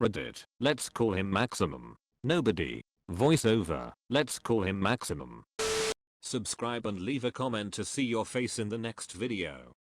Reddit, let's call him Maximum. Nobody. Voiceover, let's call him Maximum. Subscribe and leave a comment to see your face in the next video.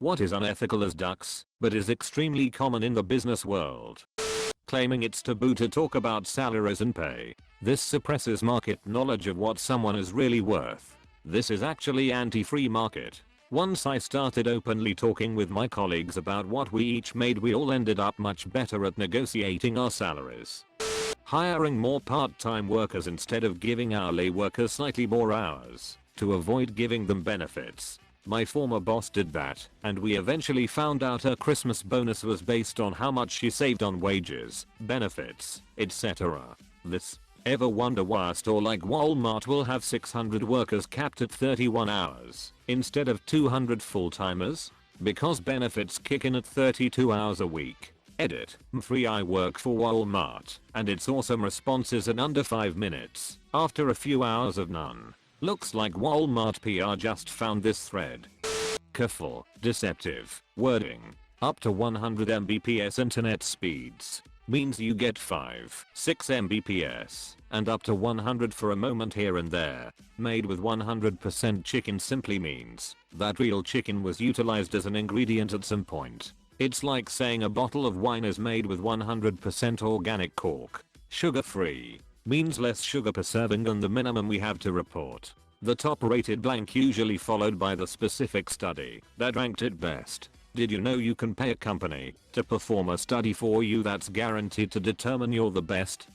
What is unethical as ducks, but is extremely common in the business world? Claiming it's taboo to talk about salaries and pay. This suppresses market knowledge of what someone is really worth. This is actually anti-free market. Once I started openly talking with my colleagues about what we each made, we all ended up much better at negotiating our salaries. Hiring more part-time workers instead of giving hourly workers slightly more hours to avoid giving them benefits. My former boss did that, and we eventually found out her Christmas bonus was based on how much she saved on wages, benefits, etc. This. Ever wonder why a store like Walmart will have 600 workers capped at 31 hours instead of 200 full-timers? Because benefits kick in at 32 hours a week. Edit. Free. I work for Walmart, and its awesome response is in under 5 minutes after a few hours of none. Looks like Walmart PR just found this thread. Careful, deceptive wording. Up to 100 Mbps internet speeds means you get 5, 6 Mbps, and up to 100 for a moment here and there. Made with 100% chicken simply means that real chicken was utilized as an ingredient at some point. It's like saying a bottle of wine is made with 100% organic cork. Sugar free means less sugar per serving than the minimum we have to report. The top rated blank usually followed by the specific study that ranked it best. Did you know you can pay a company to perform a study for you that's guaranteed to determine you're the best?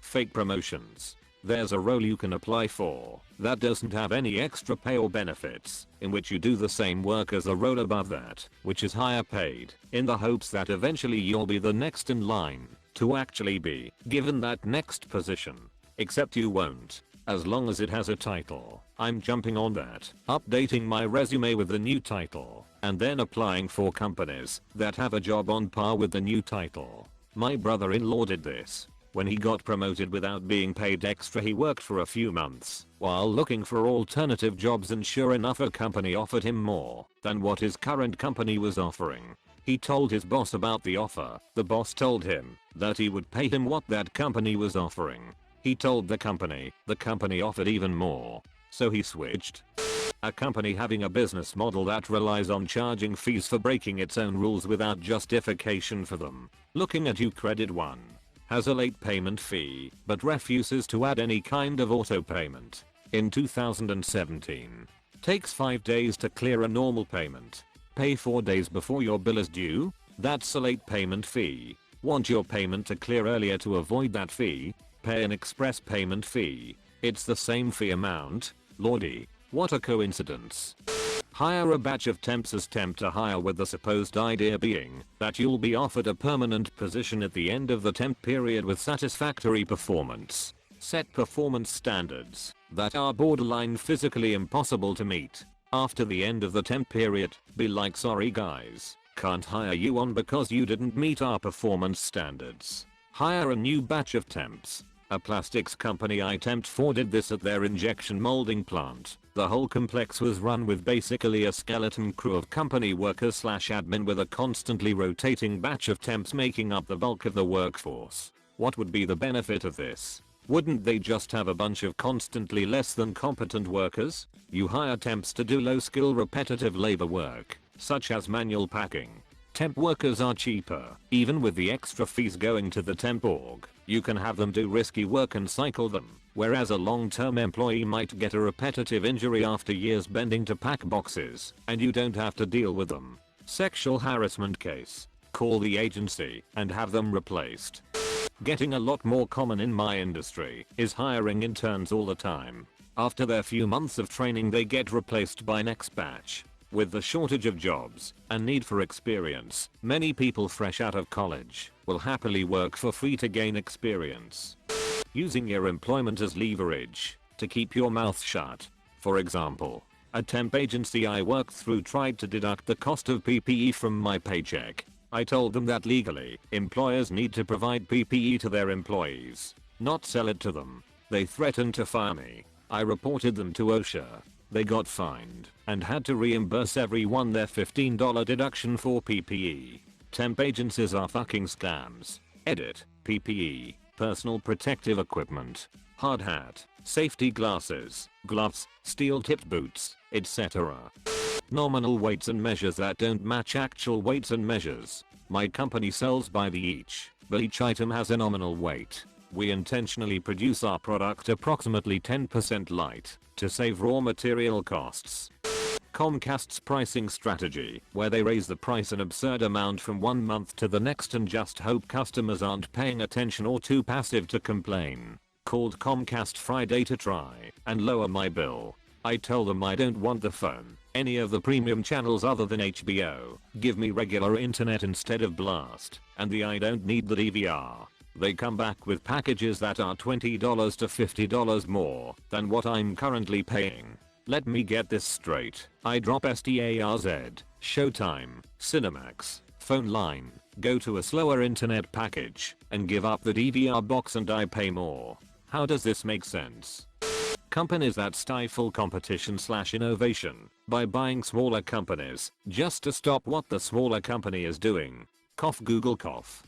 Fake promotions. There's a role you can apply for that doesn't have any extra pay or benefits, in which you do the same work as the role above that, which is higher paid, in the hopes that eventually you'll be the next in line to actually be given that next position. Except you won't. As long as it has a title. I'm jumping on that, updating my resume with the new title, and then applying for companies that have a job on par with the new title. My brother-in-law did this. When he got promoted without being paid extra, he worked for a few months while looking for alternative jobs, and sure enough a company offered him more than what his current company was offering. He told his boss about the offer. The boss told him that he would pay him what that company was offering. He told the company offered even more. So he switched. A company having a business model that relies on charging fees for breaking its own rules without justification for them. Looking at you. Credit 1 has a late payment fee but refuses to add any kind of auto payment. In 2017. Takes 5 days to clear a normal payment. Pay 4 days before your bill is due? That's a late payment fee. Want your payment to clear earlier to avoid that fee? Pay an express payment fee. It's the same fee amount. Lordy, what a coincidence. Hire a batch of temps as temp to hire, with the supposed idea being that you'll be offered a permanent position at the end of the temp period with satisfactory performance. Set performance standards that are borderline physically impossible to meet. After the end of the temp period, be like, sorry guys, can't hire you on because you didn't meet our performance standards. Hire a new batch of temps. A plastics company I temped for did this at their injection molding plant. The whole complex was run with basically a skeleton crew of company workers / admin, with a constantly rotating batch of temps making up the bulk of the workforce. What would be the benefit of this? Wouldn't they just have a bunch of constantly less than competent workers? You hire temps to do low skill repetitive labor work, such as manual packing. Temp workers are cheaper. Even with the extra fees going to the temp org, you can have them do risky work and cycle them, whereas a long-term employee might get a repetitive injury after years bending to pack boxes, and you don't have to deal with them. Sexual harassment case. Call the agency and have them replaced. Getting a lot more common in my industry is hiring interns all the time. After their few months of training, they get replaced by next batch. With the shortage of jobs and need for experience, many people fresh out of college will happily work for free to gain experience. Using your employment as leverage to keep your mouth shut. For example, a temp agency I worked through tried to deduct the cost of PPE from my paycheck. I told them that legally, employers need to provide PPE to their employees, not sell it to them. They threatened to fire me. I reported them to OSHA. They got fined and had to reimburse everyone their $15 deduction for PPE. Temp agencies are fucking scams. Edit. PPE, personal protective equipment, hard hat, safety glasses, gloves, steel-tipped boots, etc. Nominal weights and measures that don't match actual weights and measures. My company sells by the each, but each item has a nominal weight. We intentionally produce our product approximately 10% light to save raw material costs. Comcast's pricing strategy, where they raise the price an absurd amount from one month to the next and just hope customers aren't paying attention or too passive to complain. Called Comcast Friday to try and lower my bill. I told them I don't want the phone, any of the premium channels other than HBO, give me regular internet instead of blast, and I don't need the DVR. They come back with packages that are $20 to $50 more than what I'm currently paying. Let me get this straight. I drop STARZ, Showtime, Cinemax, phone line, go to a slower internet package, and give up the DVR box and I pay more. How does this make sense? Companies that stifle competition/innovation by buying smaller companies just to stop what the smaller company is doing. Cough Google cough.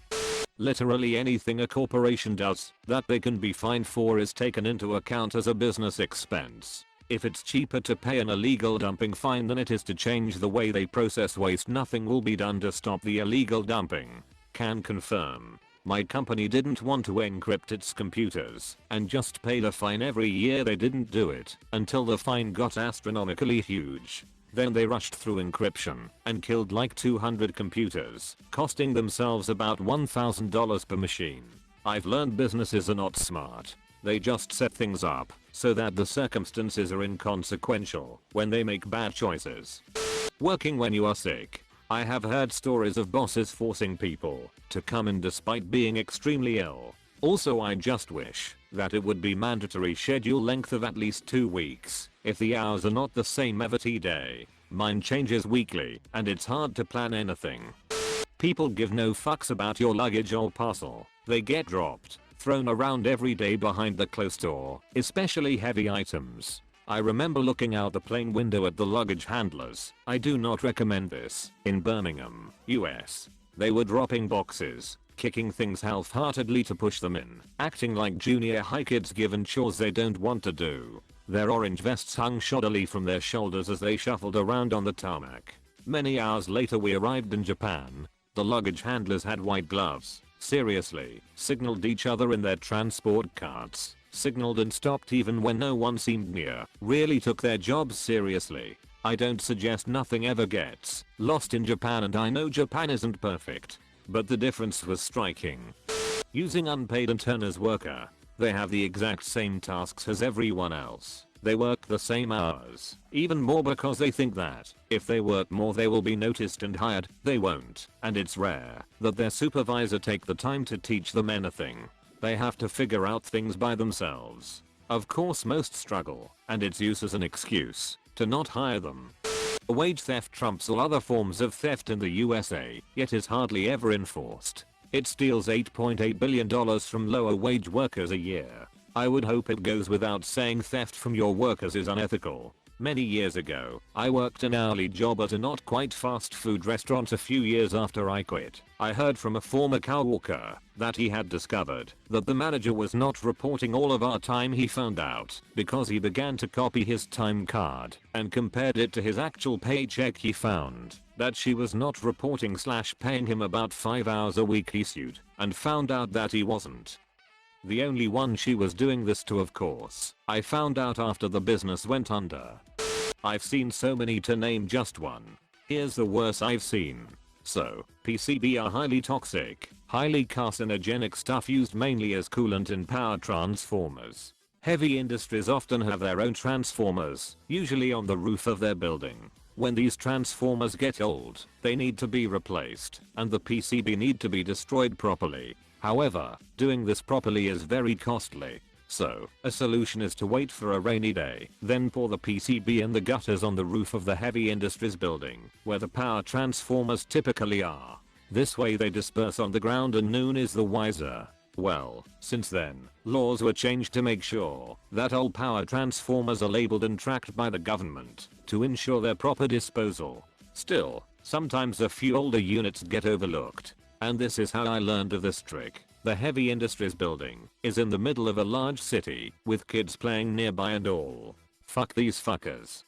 Literally anything a corporation does that they can be fined for is taken into account as a business expense. If it's cheaper to pay an illegal dumping fine than it is to change the way they process waste, nothing will be done to stop the illegal dumping. Can confirm. My company didn't want to encrypt its computers and just paid a fine every year they didn't do it until the fine got astronomically huge. Then they rushed through encryption and killed like 200 computers, costing themselves about $1,000 per machine. I've learned businesses are not smart. They just set things up so that the circumstances are inconsequential when they make bad choices. Working when you are sick. I have heard stories of bosses forcing people to come in despite being extremely ill. Also, I just wish that it would be mandatory schedule length of at least 2 weeks if the hours are not the same every day. Mine changes weekly and it's hard to plan anything. People give no fucks about your luggage or parcel. They get dropped, thrown around every day behind the closed door, especially heavy items. I remember looking out the plane window at the luggage handlers. I do not recommend this. In Birmingham, US. They were dropping boxes, kicking things half-heartedly to push them in, acting like junior high kids given chores they don't want to do. Their orange vests hung shoddily from their shoulders as they shuffled around on the tarmac. Many hours later we arrived in Japan. The luggage handlers had white gloves. Seriously, signaled each other in their transport carts, signaled and stopped even when no one seemed near, really took their jobs seriously. I don't suggest nothing ever gets lost in Japan, and I know Japan isn't perfect, but the difference was striking. Using unpaid intern as worker. They have the exact same tasks as everyone else. They work the same hours, even more because they think that if they work more they will be noticed and hired. They won't, and it's rare that their supervisor take the time to teach them anything. They have to figure out things by themselves. Of course most struggle, and it's used as an excuse to not hire them. Wage theft trumps all other forms of theft in the USA, yet is hardly ever enforced. It steals $8.8 billion from lower wage workers a year. I would hope it goes without saying theft from your workers is unethical. Many years ago, I worked an hourly job at a not quite fast food restaurant. A few years after I quit, I heard from a former coworker that he had discovered that the manager was not reporting all of our time. He found out because he began to copy his time card and compared it to his actual paycheck. He found that she was not reporting / paying him about 5 hours a week. He sued and found out that he wasn't the only one she was doing this to, of course. I found out after the business went under. I've seen so many to name just one. Here's the worst I've seen. So, PCB are highly toxic, highly carcinogenic stuff used mainly as coolant in power transformers. Heavy industries often have their own transformers, usually on the roof of their building. When these transformers get old, they need to be replaced, and the PCB need to be destroyed properly. However, doing this properly is very costly. So, a solution is to wait for a rainy day, then pour the PCB in the gutters on the roof of the heavy industries building, where the power transformers typically are. This way they disperse on the ground and no one is the wiser. Well, since then, laws were changed to make sure that all power transformers are labeled and tracked by the government to ensure their proper disposal. Still, sometimes a few older units get overlooked. And this is how I learned of this trick. The heavy industries building is in the middle of a large city with kids playing nearby and all. Fuck these fuckers.